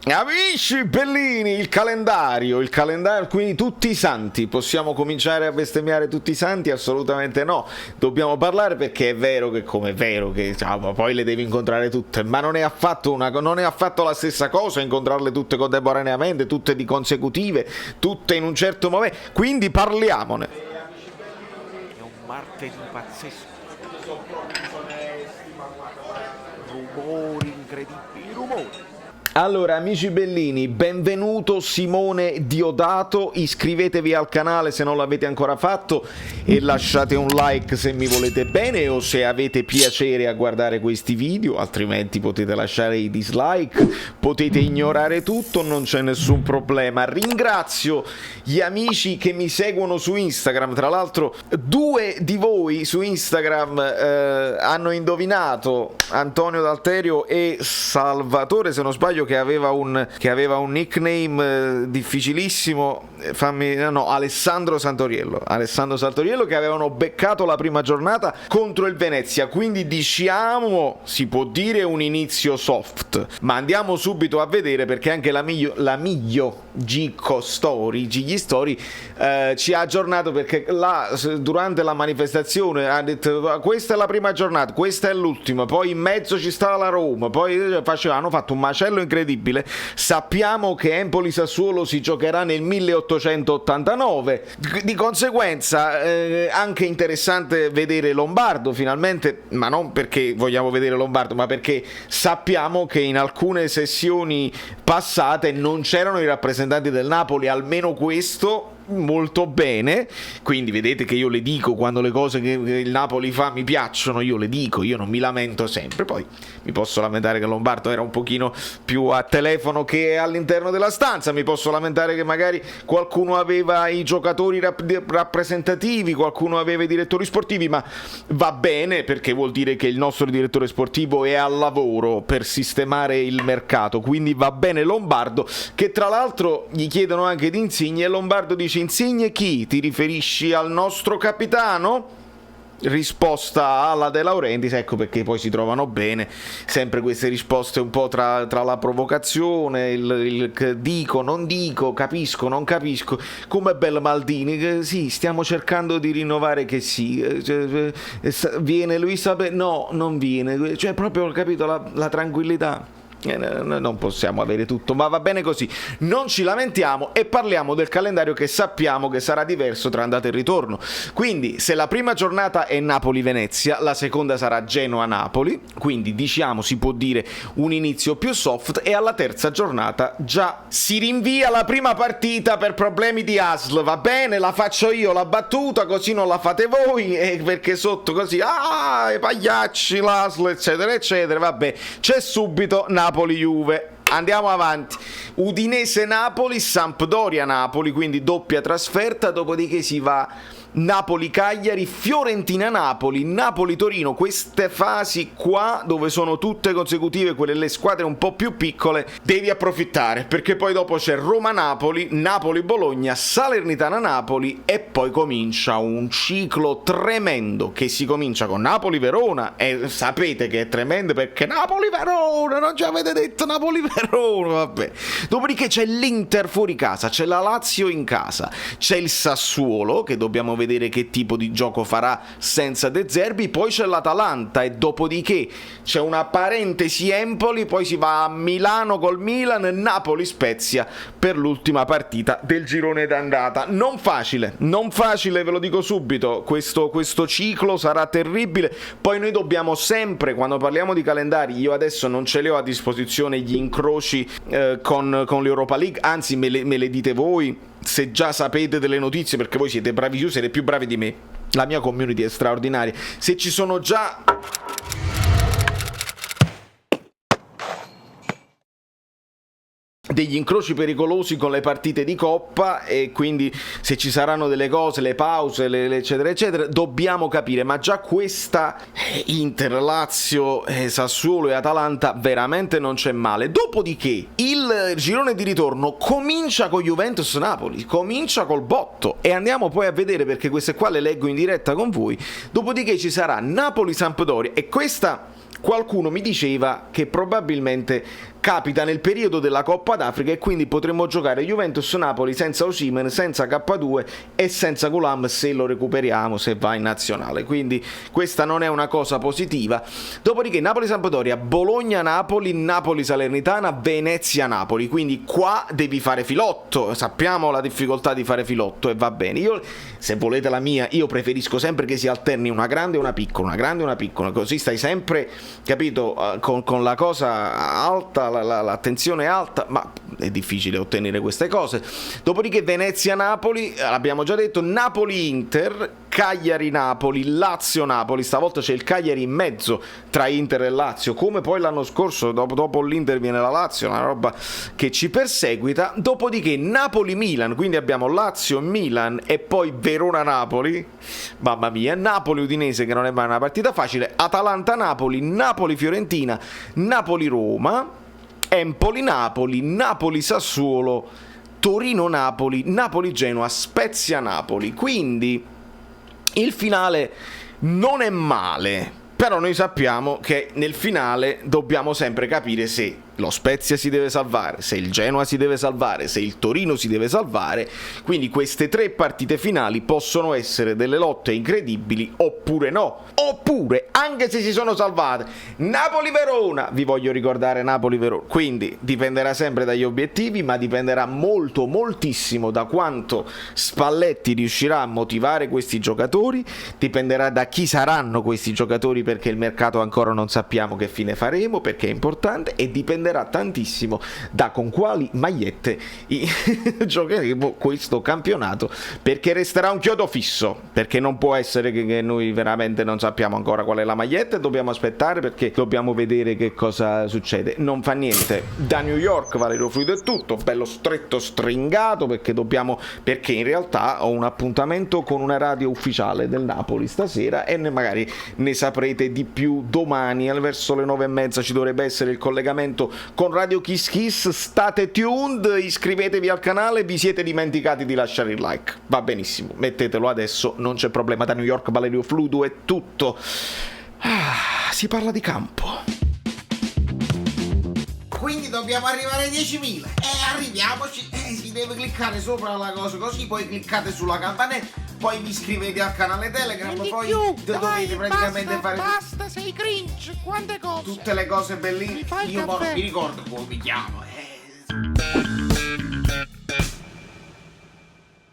Amici bellini, il calendario, quindi tutti i santi, possiamo cominciare a bestemmiare tutti i santi? Assolutamente no, dobbiamo parlare perché è vero che come è vero che poi le devi incontrare tutte, ma non è affatto la stessa cosa incontrarle tutte contemporaneamente, tutte di consecutive, tutte in un certo momento, quindi parliamone. È un martedì pazzesco. Rumori incredibili, rumori. Allora, amici bellini, benvenuto Simone Diodato, iscrivetevi al canale se non l'avete ancora fatto e lasciate un like se mi volete bene o se avete piacere a guardare questi video, altrimenti potete lasciare i dislike, potete ignorare tutto, non c'è nessun problema. Ringrazio gli amici che mi seguono su Instagram, tra l'altro 2 di voi su Instagram hanno indovinato, Antonio D'Alterio e Salvatore, se non sbaglio, che aveva un nickname difficilissimo, Alessandro Santoriello, che avevano beccato la prima giornata contro il Venezia, quindi diciamo, si può dire un inizio soft, ma andiamo subito a vedere perché anche la miglio Gigli Story ci ha aggiornato, perché durante la manifestazione ha detto questa è la prima giornata, questa è l'ultima, poi in mezzo ci stava la Roma, poi hanno fatto un macello incredibile. Sappiamo che Empoli-Sassuolo si giocherà nel 1889, di conseguenza anche interessante vedere Lombardo finalmente, ma non perché vogliamo vedere Lombardo, ma perché sappiamo che in alcune sessioni passate non c'erano i rappresentanti del Napoli, almeno questo molto bene, quindi vedete che io le dico quando le cose che il Napoli fa mi piacciono, io le dico, io non mi lamento sempre, poi mi posso lamentare che Lombardo era un pochino più a telefono che all'interno della stanza, mi posso lamentare che magari qualcuno aveva i giocatori rappresentativi, qualcuno aveva i direttori sportivi, ma va bene perché vuol dire che il nostro direttore sportivo è al lavoro per sistemare il mercato, quindi va bene Lombardo, che tra l'altro gli chiedono anche di Insigne e Lombardo dice: Insigne chi? Ti riferisci al nostro capitano? Risposta alla De Laurentiis, ecco perché poi si trovano bene sempre queste risposte un po' tra la provocazione, il dico, non dico, capisco, non capisco, come bello Maldini, che sì, stiamo cercando di rinnovare, che sì, viene Luis Abel, no, non viene, cioè proprio, capito, la tranquillità. Non possiamo avere tutto, ma va bene così, non ci lamentiamo e parliamo del calendario che sappiamo che sarà diverso tra andata e ritorno. Quindi se la prima giornata è Napoli-Venezia, la seconda sarà Genoa-Napoli, quindi diciamo, si può dire un inizio più soft, e alla terza giornata già si rinvia la prima partita per problemi di ASL, va bene, la faccio io la battuta così non la fate voi, perché sotto così i pagliacci, l'ASL eccetera eccetera, vabbè, c'è subito Napoli-Juve. Andiamo avanti. Udinese-Napoli, Sampdoria-Napoli, quindi doppia trasferta, dopodiché si va Napoli-Cagliari, Fiorentina-Napoli, Napoli-Torino, queste fasi qua dove sono tutte consecutive, quelle le squadre un po' più piccole, devi approfittare, perché poi dopo c'è Roma-Napoli, Napoli-Bologna, Salernitana-Napoli e poi comincia un ciclo tremendo che si comincia con Napoli-Verona, e sapete che è tremendo perché Napoli-Verona, non ci avete detto Napoli-Verona, vabbè. Dopodiché c'è l'Inter fuori casa, c'è la Lazio in casa, c'è il Sassuolo che dobbiamo vedere che tipo di gioco farà senza De Zerbi, poi c'è l'Atalanta e dopodiché c'è una parentesi Empoli, poi si va a Milano col Milan, Napoli-Spezia per l'ultima partita del girone d'andata. Non facile, ve lo dico subito, questo ciclo sarà terribile. Poi noi dobbiamo sempre, quando parliamo di calendari, io adesso non ce li ho a disposizione gli incroci con l'Europa League, anzi me le dite voi se già sapete delle notizie, perché voi siete bravi, siete più bravi di me, la mia community è straordinaria, se ci sono già degli incroci pericolosi con le partite di Coppa, e quindi se ci saranno delle cose, le pause, eccetera eccetera, dobbiamo capire, ma già questa Inter, Lazio, Sassuolo e Atalanta veramente non c'è male. Dopodiché il girone di ritorno comincia con Juventus-Napoli, comincia col botto, e andiamo poi a vedere perché queste qua le leggo in diretta con voi. Dopodiché ci sarà Napoli-Sampdoria, e questa qualcuno mi diceva che probabilmente capita nel periodo della Coppa d'Africa e quindi potremmo giocare Juventus-Napoli senza Osimhen, senza K2 e senza Gulam se lo recuperiamo, se va in nazionale, quindi questa non è una cosa positiva. Dopodiché Napoli-Sampdoria, Bologna-Napoli, Napoli-Salernitana, Venezia-Napoli, quindi qua devi fare filotto, sappiamo la difficoltà di fare filotto e va bene. Io, se volete la mia, io preferisco sempre che si alterni una grande e una piccola, una grande e una piccola, così stai sempre, capito, con la cosa alta, l'attenzione alta, ma è difficile ottenere queste cose. Dopodiché Venezia-Napoli, l'abbiamo già detto, Napoli-Inter, Cagliari-Napoli, Lazio-Napoli, stavolta c'è il Cagliari in mezzo tra Inter e Lazio, come poi l'anno scorso, dopo l'Inter viene la Lazio, una roba che ci perseguita. Dopodiché Napoli-Milan, quindi abbiamo Lazio-Milan e poi Verona-Napoli, mamma mia, Napoli-Udinese che non è mai una partita facile, Atalanta-Napoli, Napoli-Fiorentina, Napoli-Roma, Empoli-Napoli, Napoli-Sassuolo, Torino-Napoli, Napoli-Genoa, Spezia-Napoli. Quindi il finale non è male, però noi sappiamo che nel finale dobbiamo sempre capire se lo Spezia si deve salvare, se il Genoa si deve salvare, se il Torino si deve salvare. Quindi queste 3 partite finali possono essere delle lotte incredibili oppure no. Oppure, anche se si sono salvate, Napoli-Verona, vi voglio ricordare Napoli-Verona, quindi dipenderà sempre dagli obiettivi, ma dipenderà moltissimo da quanto Spalletti riuscirà a motivare questi giocatori, dipenderà da chi saranno questi giocatori, perché il mercato ancora non sappiamo che fine faremo, perché è importante, e dipenderà tantissimo da con quali magliette giocheremo questo campionato, perché resterà un chiodo fisso, perché non può essere che noi veramente non sappiamo ancora qual è la maglietta e dobbiamo aspettare, perché dobbiamo vedere che cosa succede. Non fa niente, da New York Valerio Fluido è tutto, bello stretto stringato, perché in realtà ho un appuntamento con una radio ufficiale del Napoli stasera e magari ne saprete di più domani, verso le 9:30 ci dovrebbe essere il collegamento con Radio Kiss Kiss. State tuned, iscrivetevi al canale, vi siete dimenticati di lasciare il like, va benissimo, mettetelo adesso, non c'è problema. Da New York Valerio Fluido è tutto. Si parla di campo. Quindi dobbiamo arrivare ai 10.000 e arriviamoci. Si deve cliccare sopra la cosa, così poi cliccate sulla campanella, poi vi iscrivete al canale Telegram, poi dovete praticamente fare basta, sei cringe, quante cose, tutte le cose bellissime. Mi fai Io caffè. non mi ricordo come mi chiamo.